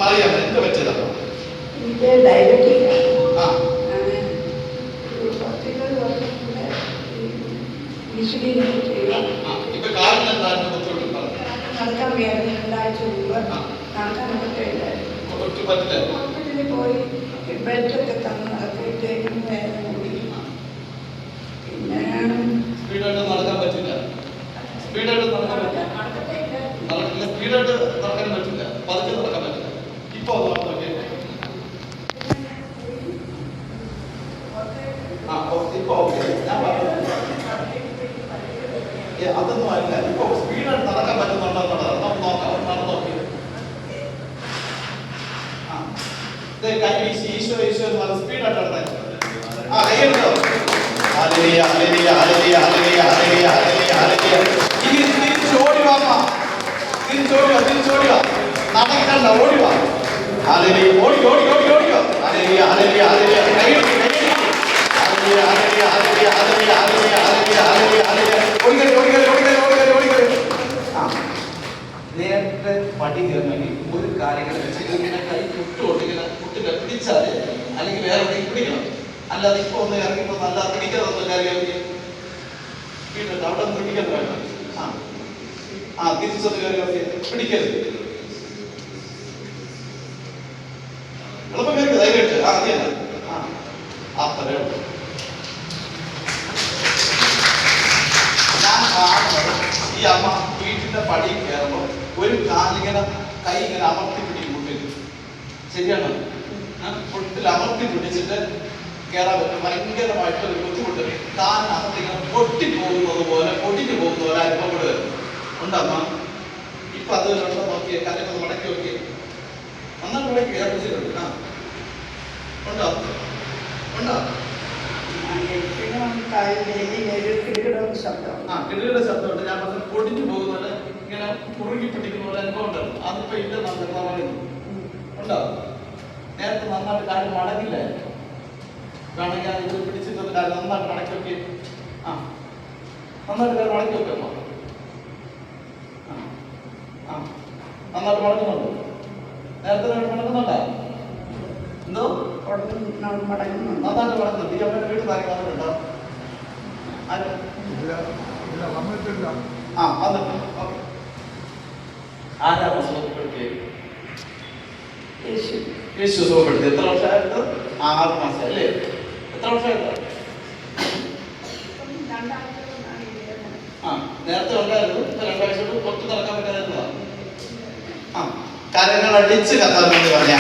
മറിയാമ്മ എന്ത് പറ്റിയതാ? എനിക്ക് ഡയബറ്റിക് ആ ഇപ്പൊ കാലിന് എന്തായിരുന്നു ബുദ്ധിമുട്ട്? നടക്കാൻ വയ്യായിരുന്നു. 2 ആഴ്ച മുമ്പ് നടക്കാൻ പറ്റില്ലായിരുന്നു. ഹോസ്പിറ്റലിൽ പോയി ബെൽറ്റൊക്കെ തന്ന് നടത്തിയിട്ടേക്കും വേദന കൂടി. പിന്നെ സ്പീഡായിട്ട് നടക്കാൻ പറ്റില്ല. സ്പീഡായിട്ട് നടക്കാൻ പറ്റില്ല. സ്പീഡായിട്ട് നടക്കാൻ പറ്റില്ല. പതുക്കെ നടക്കാൻ പറ്റില്ല. ഇപ്പൊ ഇപ്പൊ അതൊന്നും അല്ല. ഇപ്പൊ സ്പീഡായിട്ട് നടക്കാൻ പറ്റുന്നുണ്ടെന്നുള്ളത് നമുക്ക് നോക്കാം. നടന്നു നോക്കി കൈ വീശി ഈശോ ഈശോ എന്ന് പറഞ്ഞ സ്പീഡായിട്ട് നടത്താൻ കൈയെടുത്തോ. തിരിച്ചോടി വാ, തിരിച്ചോടി വാ, നടക്കണ്ട, ഓടി വാ. ഓടി ഓടി ഓടി ഓടിക്കോ. നേരത്തെ പടി കയറണമെങ്കിൽ ഒരു കാര്യങ്ങൾ വെച്ച് ഇങ്ങനെ കൈ കുട്ടിനെ പിടിച്ചാൽ അല്ലെങ്കിൽ വേറെ എവിടെയും പിടിക്കണം. അല്ലാതെ ഇപ്പൊ ഒന്ന് ഇറങ്ങിപ്പോ നല്ല പിടിക്കാതെ കാര്യം വീട്ടിൽ അവിടെ ഒന്ന് പിടിക്കാൻ വേണം. തിരിച്ചൊന്ന് കയറി പിടിക്കരുത്. എളുപ്പം കയറി ധൈര്യമായിട്ട് അതിയല്ല അത്രേ ഉള്ളൂ. ഞാൻ കാണുന്നത് ഈ അമ്മ വീട്ടിന്റെ പടി കയറുമ്പോൾ ഒരു കാലിങ്ങനെ കൈ ഇങ്ങനെ അമർത്തി പിടിക്കും മുട്ടിൽ. ശരിയാണ്. മുട്ടിൽ അമർത്തി പിടിച്ചിട്ട് കയറാൻ പറ്റും. ഭയങ്കരമായിട്ടൊരു ബുദ്ധിമുട്ട്. താൻ അകത്തിങ്ങനെ പൊടിഞ്ഞു പോകുന്നത് പോലെ അനുഭവപ്പെടുക ഉണ്ടമ്മ. ഇപ്പൊ അത് നോക്കിയേ, കല്ലൊക്കെ മടക്കി നോക്കിയേ, നന്നായി മടക്കി പിടിച്ചിട്ടുണ്ട്. ഉണ്ടോ ഉണ്ടോ? കിടുകിട ശബ്ദമുണ്ട്. ഞാൻ പറഞ്ഞ പൊടിഞ്ഞു പോകുന്നത് ഇങ്ങനെ കുറുകി പിടിക്കുന്ന പോലെ അനുഭവം ഉണ്ടല്ലോ. അതിപ്പോ ഇല്ല പറയുന്നു. ഉണ്ടോ? നേരത്തെ നന്നായിട്ട് കാര്യം മടങ്ങില്ല. വേണമെങ്കിൽ ഞാൻ ഇത് പിടിച്ചിട്ടൊരു കാര്യം നന്നായിട്ട് മടക്കി വെക്കി. നന്നായിട്ട് കാര്യം മടക്കി വെക്കമ്മ. നന്നായിട്ട് മടങ്ങുന്നുണ്ടോ? നേരത്തെ മടങ്ങുന്നുണ്ടോ? എന്തോ നന്നായിട്ട് മടങ്ങുന്നുണ്ട്. ഈ അമ്മയുടെ വീട് കാര്യം വന്നിട്ടുണ്ടോ? യേശു സുഖപ്പെടുത്തി. എത്ര വർഷമായിട്ട്? 6 മാസം അല്ലേ? എത്ര വർഷമായിട്ട്? നേരത്തെ ഉണ്ടായിരുന്നു. 2 ആഴ്ച പുറത്ത് നടക്കാൻ പറ്റാതിരുന്നതാണ്. കരങ്ങൾ അടിച്ച് കത്താൻ വേണ്ടി പറഞ്ഞ